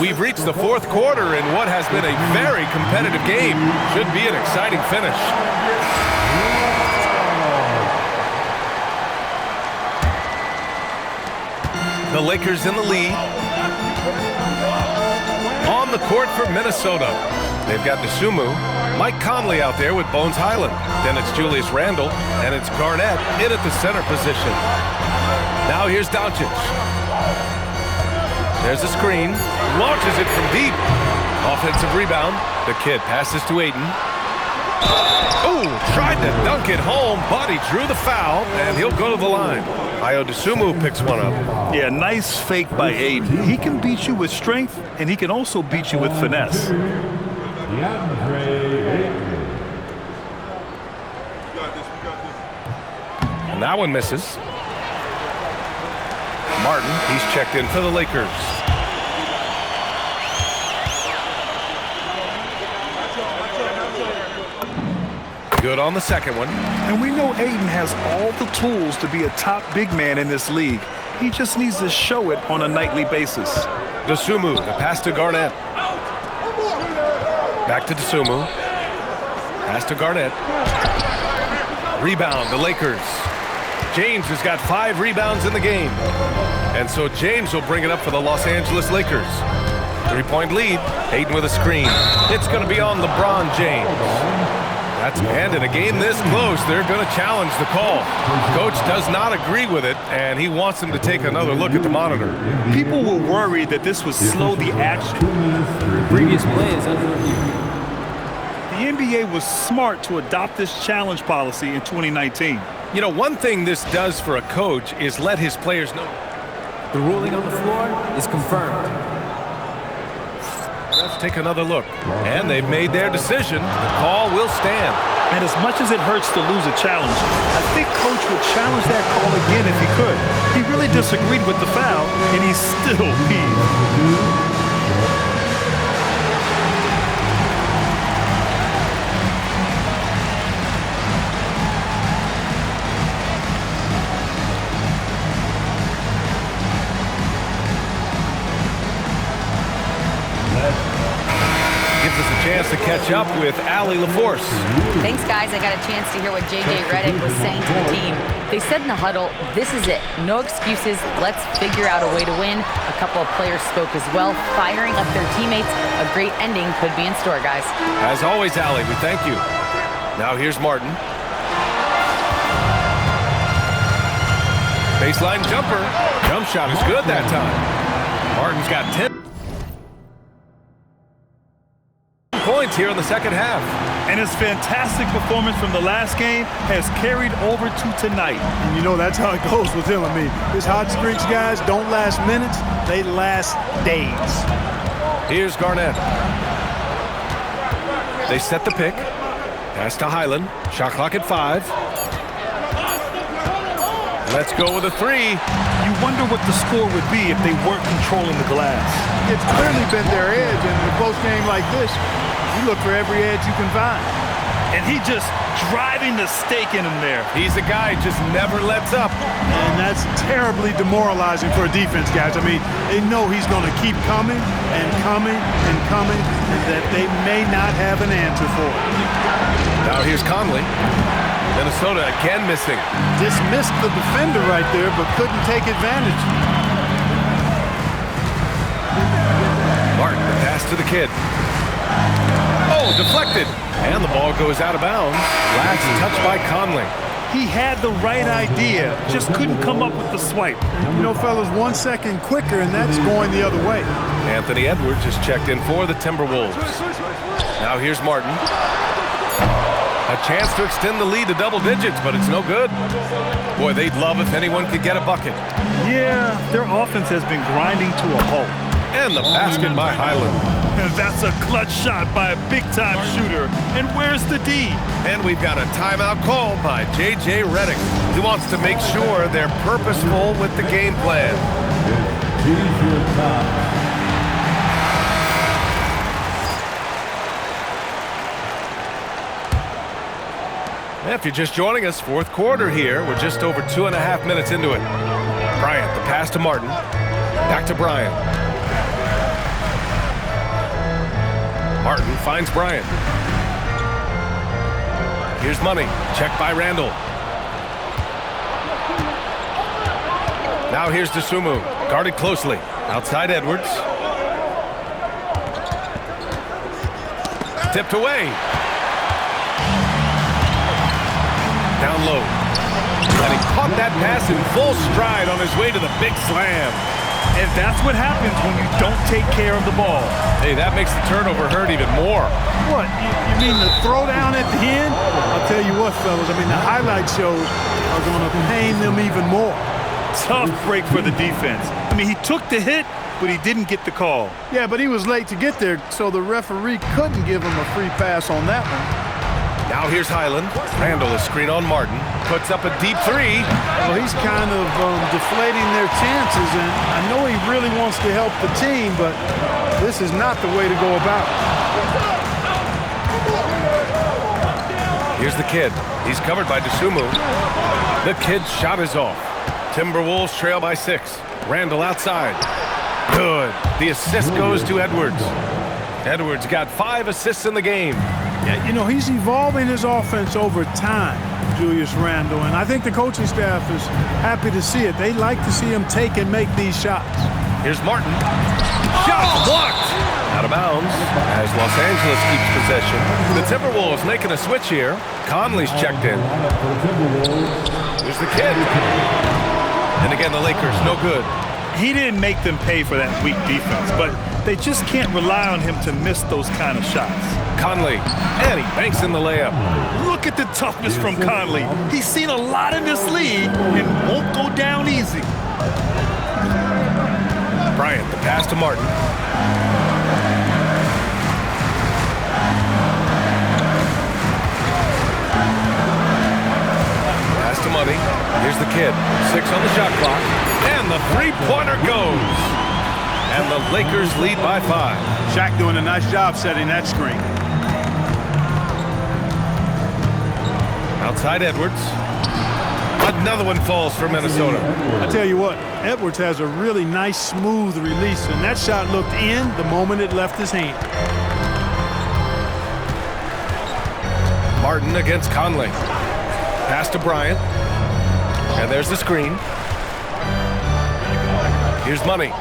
Speaker 2: We've reached the fourth quarter in what has been a very competitive game. Should be an exciting finish. The Lakers in the lead. On the court for Minnesota. They've got Dosunmu, Mike Conley out there with Bones Highland. Then it's Julius Randle, and it's Garnett in at the center position. Now here's Doncic. There's a screen. Launches it from deep. Offensive rebound. The kid passes to Ayton. Oh, tried to dunk it home, but he drew the foul, and he'll go to the line. Ayo Dosunmu picks one up.
Speaker 4: Yeah, nice fake by Ayton. He can beat you with strength, and he can also beat you with finesse.
Speaker 2: And that one misses. Martin, he's checked in for the Lakers. Good on the second one.
Speaker 4: And we know Ayton has all the tools to be a top big man in this league. He just needs to show it on a nightly basis.
Speaker 2: Dosunmu, the pass to Garnett. Back to Dosunmu. Pass to Garnett. Rebound, the Lakers. James has got 5 rebounds in the game. And so James will bring it up for the Los Angeles Lakers. 3-point lead. Ayton with a screen. It's going to be on LeBron James. And in a game this close, they're going to challenge the call. Coach does not agree with it, and he wants him to take another look at the monitor.
Speaker 4: People were worried that this would slow the action.
Speaker 10: Previous play is under review.
Speaker 4: The NBA was smart to adopt this challenge policy in 2019.
Speaker 2: You know, one thing this does for a coach is let his players know.
Speaker 10: The ruling on the floor is confirmed.
Speaker 2: Let's take another look. And they've made their decision. The call will stand.
Speaker 4: And as much as it hurts to lose a challenge, I think Coach would challenge that call again if he could. He really disagreed with the foul, and he's still peeved.
Speaker 2: Chance to catch up with Allie LaForce.
Speaker 3: Thanks, guys. I got a chance to hear what J.J. Redick was saying to the team. They said in the huddle, this is it. No excuses. Let's figure out a way to win. A couple of players spoke as well, firing up their teammates. A great ending could be in store, guys.
Speaker 2: As always, Allie, we thank you. Now here's Martin. Baseline jumper. Jump shot is good that time. Martin's got 10 points here in the second half.
Speaker 4: And his fantastic performance from the last game has carried over to tonight.
Speaker 1: And you know, that's how it goes with him. I mean, his hot streaks, guys, don't last minutes. They last days.
Speaker 2: Here's Garnett. They set the pick. Pass to Highland. Shot clock at 5. Let's go with a 3.
Speaker 4: You wonder what the score would be if they weren't controlling the glass.
Speaker 1: It's clearly been their edge, and in a close game like this, you look for every edge you can find.
Speaker 4: And he just driving the stake in him there.
Speaker 2: He's a guy just never lets up.
Speaker 1: And that's terribly demoralizing for a defense, guys. I mean, they know he's going to keep coming and coming and coming, and that they may not have an answer for it.
Speaker 2: Now here's Conley. Minnesota again missing.
Speaker 1: Just missed the defender right there, but couldn't take advantage.
Speaker 2: Martin, the pass to the kid. Oh, deflected. And the ball goes out of bounds. Last touch by Conley.
Speaker 4: He had the right idea, just couldn't come up with the swipe.
Speaker 1: You know, fellas, 1 second quicker, and that's going the other way.
Speaker 2: Anthony Edwards is checked in for the Timberwolves. Now here's Martin. A chance to extend the lead to double digits, but it's no good. Boy, they'd love if anyone could get a bucket.
Speaker 4: Yeah, their offense has been grinding to a halt.
Speaker 2: And the basket by Highland.
Speaker 4: And that's a clutch shot by a big-time shooter. And where's the D?
Speaker 2: And we've got a timeout called by J.J. Redick. He wants to make sure they're purposeful with the game plan. If you're just joining us, fourth quarter here. We're just over 2.5 minutes into it. Bryant, the pass to Martin. Back to Bryant. Martin finds Bryant. Here's Money. Checked by Randall. Now here's Dosunmu. Guarded closely. Outside Edwards. Tipped away. Down low. And he caught that pass in full stride on his way to the big slam.
Speaker 4: And that's what happens when you don't take care of the ball.
Speaker 2: Hey, that makes the turnover hurt even more.
Speaker 1: What, you mean the throwdown at the end? I'll tell you what, fellas, I mean, the highlight shows are going to pain them even more.
Speaker 4: Tough break for the defense. I mean, he took the hit, but he didn't get the call.
Speaker 1: Yeah, but he was late to get there, so the referee couldn't give him a free pass on that one.
Speaker 2: Now here's Highland. Randall is screen on Martin. Puts up a deep three.
Speaker 1: Well, he's kind of deflating their chances, and I know he really wants to help the team, but this is not the way to go about it.
Speaker 2: Here's the kid. He's covered by Dosunmu. The kid's shot is off. Timberwolves trail by 6. Randall outside. Good. The assist goes to Edwards. Edwards got 5 assists in the game.
Speaker 1: Yeah, you know, he's evolving his offense over time, Julius Randle, and I think the coaching staff is happy to see it. They like to see him take and make these shots.
Speaker 2: Here's Martin. Shot blocked. Out of bounds as Los Angeles keeps possession. The Timberwolves making a switch here. Conley's checked in. Here's the kid. And again, the Lakers, no good.
Speaker 4: He didn't make them pay for that weak defense, but they just can't rely on him to miss those kind of shots.
Speaker 2: Conley, and he banks in the layup.
Speaker 4: Look at the toughness from Conley. He's seen a lot in this league and won't go down easy.
Speaker 2: Bryant, the pass to Martin. Pass to Money. Here's the kid. 6 on the shot clock. And the three-pointer goes. And the Lakers lead by 5.
Speaker 1: Shaq doing a nice job setting that screen.
Speaker 2: Outside Edwards. Another one falls for Minnesota.
Speaker 1: I tell you what, Edwards has a really nice, smooth release, and that shot looked in the moment it left his hand.
Speaker 2: Martin against Conley. Pass to Bryant. And there's the screen. Here's Money.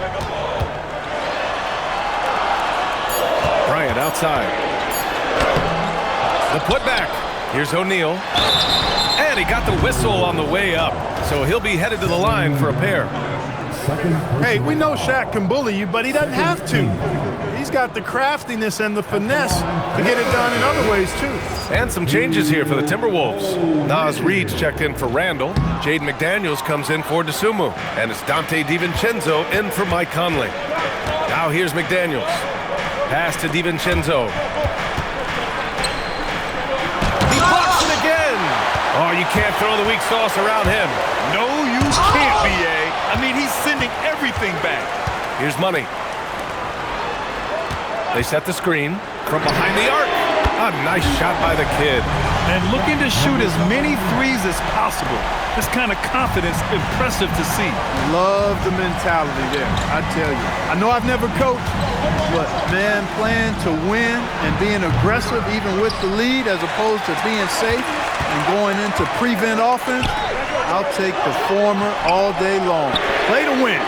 Speaker 2: Bryant outside. The putback. Here's O'Neal. And he got the whistle on the way up. So he'll be headed to the line for a pair.
Speaker 1: Hey, we know Shaq can bully you, but he doesn't have to. He's got the craftiness and the finesse to get it done in other ways, too.
Speaker 2: And some changes here for the Timberwolves. Naz Reid's checked in for Randall. Jaden McDaniels comes in for Dosunmu. And it's Dante DiVincenzo in for Mike Conley. Now here's McDaniels. Pass to DiVincenzo. He blocks it again. Oh, you can't throw the weak sauce around him.
Speaker 4: No, you can't, B.A. I mean, he's sending everything back. Here's Money.
Speaker 2: They set the screen from behind the arc. A A nice shot by the kid.
Speaker 4: And looking to shoot as many threes as possible. This kind of confidence, impressive to see.
Speaker 1: Love the mentality there, I tell you. I know I've never coached, but, man, playing to win and being aggressive even with the lead as opposed to being safe and going into prevent offense, I'll take the former all day long. Play to win.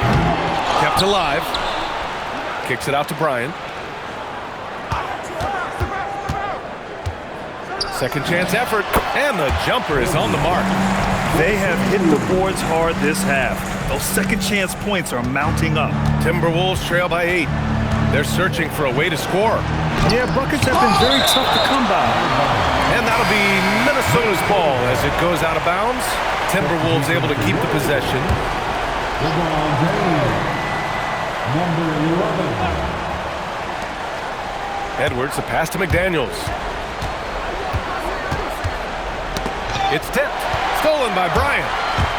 Speaker 2: Kept alive. Kicks it out to Bryant. Second chance effort, and the jumper is on the mark.
Speaker 4: They have hit the boards hard this half. Those second chance points are mounting up.
Speaker 2: Timberwolves trail by 8. They're searching for a way to score.
Speaker 4: Yeah, buckets have been very tough to come by.
Speaker 2: And that'll be Minnesota's ball as it goes out of bounds. Timberwolves able to keep the possession.
Speaker 5: LeBron James, number 11.
Speaker 2: Edwards, the pass to McDaniels. It's tipped. Stolen by Bryant.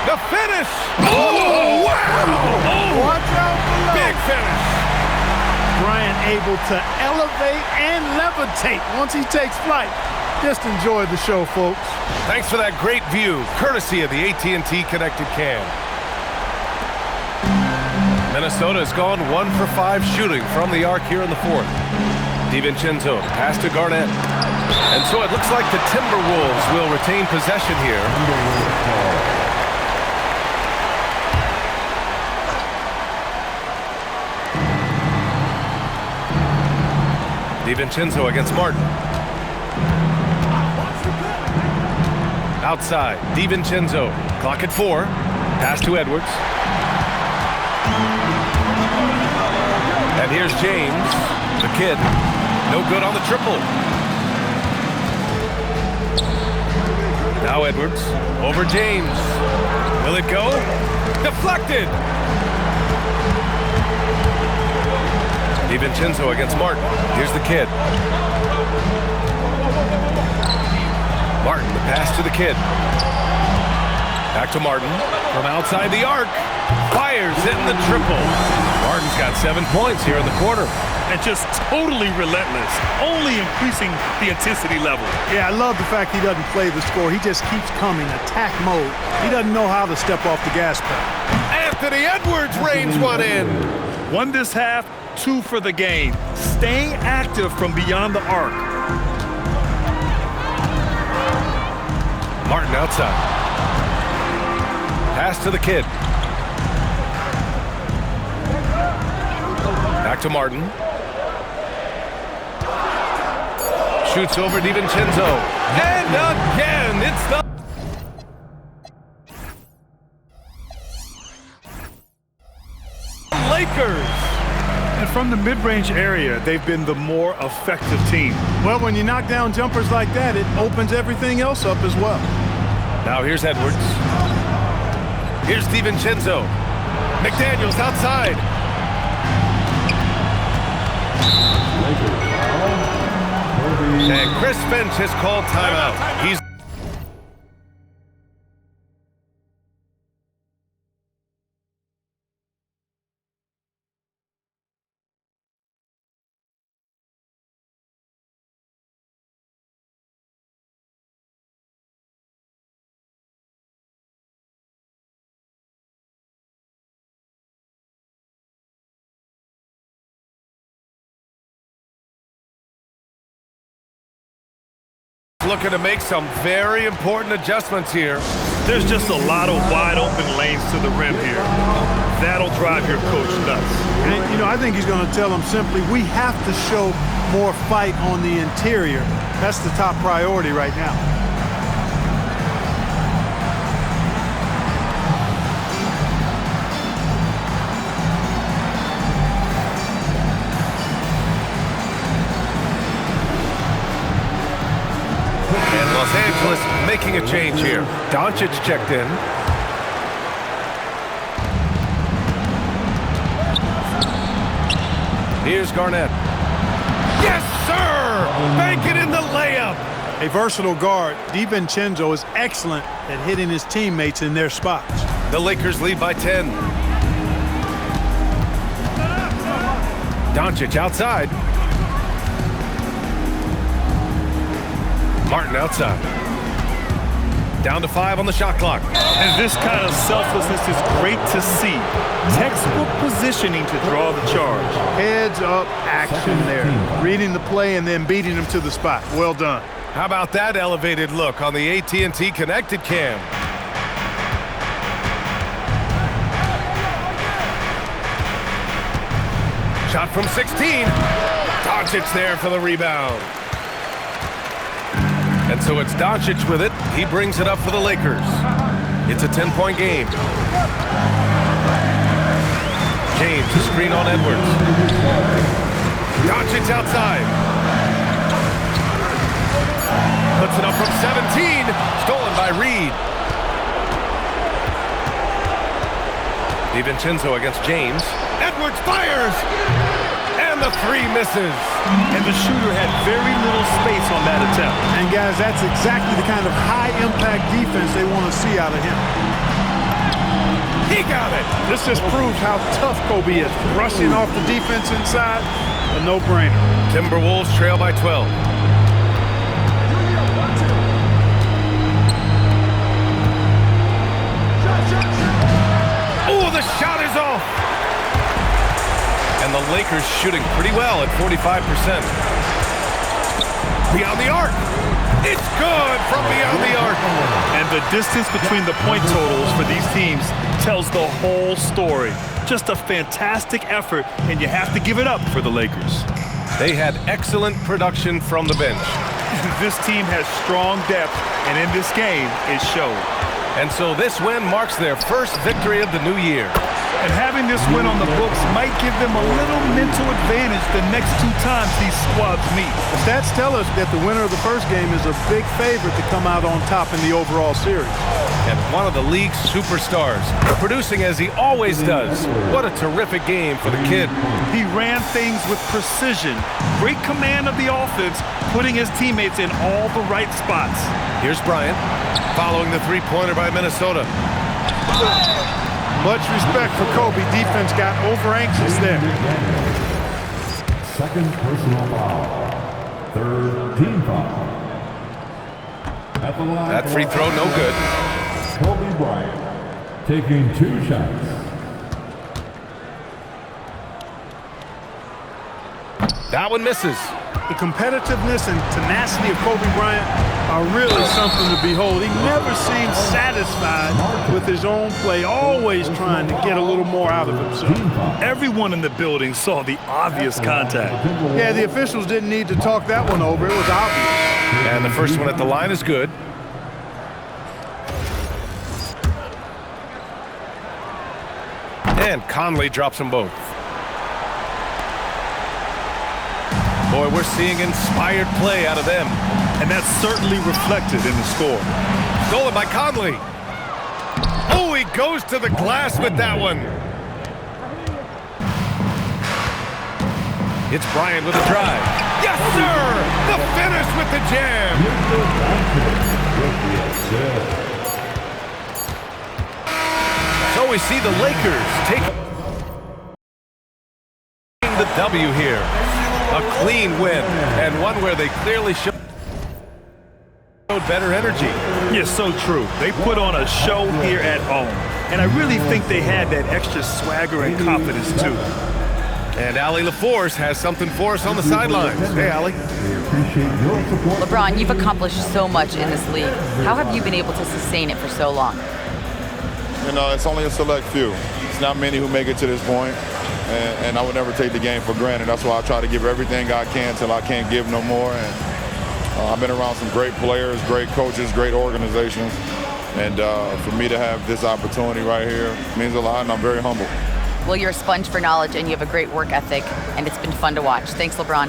Speaker 2: The finish! Oh, wow!
Speaker 1: Watch out below.
Speaker 2: Big finish.
Speaker 1: Bryant able to elevate and levitate once he takes flight. Just enjoy the show, folks.
Speaker 2: Thanks for that great view, courtesy of the AT&T Connected Cam. Minnesota has gone 1 for 5 shooting from the arc here in the fourth. DiVincenzo, pass to Garnett. And so it looks like the Timberwolves will retain possession here. DiVincenzo against Martin. Outside, DiVincenzo. Clock at 4. Pass to Edwards. And here's James, the kid. No good on the triple. Now Edwards, over James. Will it go? Deflected! DiVincenzo against Martin. Here's the kid. Martin, the pass to the kid. Back to Martin. From outside the arc. Fires in the triple. Martin's got 7 points here in the quarter.
Speaker 4: And just totally relentless, only increasing the intensity level.
Speaker 1: Yeah, I love the fact he doesn't play the score. He just keeps coming, attack mode. He doesn't know how to step off the gas pedal.
Speaker 2: Anthony Edwards reigns one in.
Speaker 4: 1 this half, 2 for the game. Staying active from beyond the arc.
Speaker 2: Martin outside. Pass to the kid. Back to Martin. Shoots over DiVincenzo. And again, it's the Lakers.
Speaker 4: And from the mid-range area, they've been the more effective team.
Speaker 1: Well, when you knock down jumpers like that, it opens everything else up as well.
Speaker 2: Now here's Edwards. Here's DiVincenzo. McDaniels outside. And Chris Finch has called timeout. He's looking to make some very important adjustments here.
Speaker 4: There's just a lot of wide open lanes to the rim here. That'll drive your coach nuts.
Speaker 1: And, you know, I think he's going to tell them simply, we have to show more fight on the interior. That's the top priority right now.
Speaker 2: Los Angeles making a change here. Doncic checked in. Here's Garnett. Yes, sir! Bank it in the layup.
Speaker 1: A versatile guard, DiVincenzo is excellent at hitting his teammates in their spots.
Speaker 2: The Lakers lead by 10. Doncic outside. Harden outside. Down to 5 on the shot clock.
Speaker 4: And this kind of selflessness is great to see. Textbook positioning to draw the charge.
Speaker 1: Heads up action there. Reading the play and then beating him to the spot. Well done.
Speaker 2: How about that elevated look on the AT&T Connected Cam? Shot from 16. Doncic there for the rebound. And so it's Doncic with it. He brings it up for the Lakers. It's a 10-point game. James, a screen on Edwards. Doncic outside. Puts it up from 17. Stolen by Reed. DiVincenzo against James. Edwards fires! And the 3 misses.
Speaker 4: And the shooter had very little space on that attempt.
Speaker 1: And guys, that's exactly the kind of high-impact defense they want to see out of him.
Speaker 2: He got it.
Speaker 1: This just proves how tough Kobe is. Rushing off the defense inside, a no-brainer.
Speaker 2: Timberwolves trail by 12. Oh, the shot is off. And the Lakers shooting pretty well at 45%. Beyond the arc. It's good from beyond the arc.
Speaker 4: And the distance between the point totals for these teams tells the whole story. Just a fantastic effort, and you have to give it up for the Lakers.
Speaker 2: They had excellent production from the bench.
Speaker 4: This team has strong depth, and in this game, it showed.
Speaker 2: And so this win marks their first victory of the new year.
Speaker 4: And having this win on the books might give them a little mental advantage the next 2 times these squads meet.
Speaker 1: The stats tell us that the winner of the first game is a big favorite to come out on top in the overall series.
Speaker 2: And one of the league's superstars, producing as he always does. What a terrific game for the kid.
Speaker 4: He ran things with precision, great command of the offense, putting his teammates in all the right spots.
Speaker 2: Here's Bryant, following the 3-pointer by Minnesota.
Speaker 1: Much respect for Kobe. Defense got over-anxious there.
Speaker 5: Second personal foul. Third team foul. At the line,
Speaker 2: that free throw no good.
Speaker 5: Kobe Bryant taking 2 shots.
Speaker 2: That one misses.
Speaker 1: The competitiveness and tenacity of Kobe Bryant are really something to behold. He never seems satisfied with his own play, always trying to get a little more out of himself.
Speaker 4: Everyone in the building saw the obvious contact.
Speaker 1: Yeah, the officials didn't need to talk that one over. It was obvious.
Speaker 2: And the first one at the line is good. And Conley drops them both. Boy, we're seeing inspired play out of them.
Speaker 4: And that's certainly reflected in the score.
Speaker 2: Stolen by Conley. Oh, he goes to the glass with that one. It's Bryant with a drive. Yes, sir! The finish with the jam. So we see the Lakers take the W here. A clean win, and one where they clearly showed better energy.
Speaker 4: Yes, so true. They put on a show here at home, and I really think they had that extra swagger and confidence, too.
Speaker 2: And Allie LaForce has something for us on the sidelines. Hey, Allie.
Speaker 3: LeBron, you've accomplished so much in this league. How have you been able to sustain it for so long?
Speaker 11: You know, it's only a select few. It's not many who make it to this point. And I would never take the game for granted. That's why I try to give everything I can till I can't give no more. And I've been around some great players, great coaches, great organizations. And for me to have this opportunity right here means a lot, and I'm very humble.
Speaker 3: Well, you're a sponge for knowledge, and you have a great work ethic, and it's been fun to watch. Thanks, LeBron.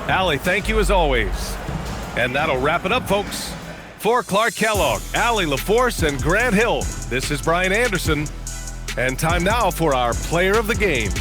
Speaker 2: Allie, thank you as always. And that'll wrap it up, folks. For Clark Kellogg, Allie LaForce, and Grant Hill, this is Brian Anderson. And time now for our player of the game.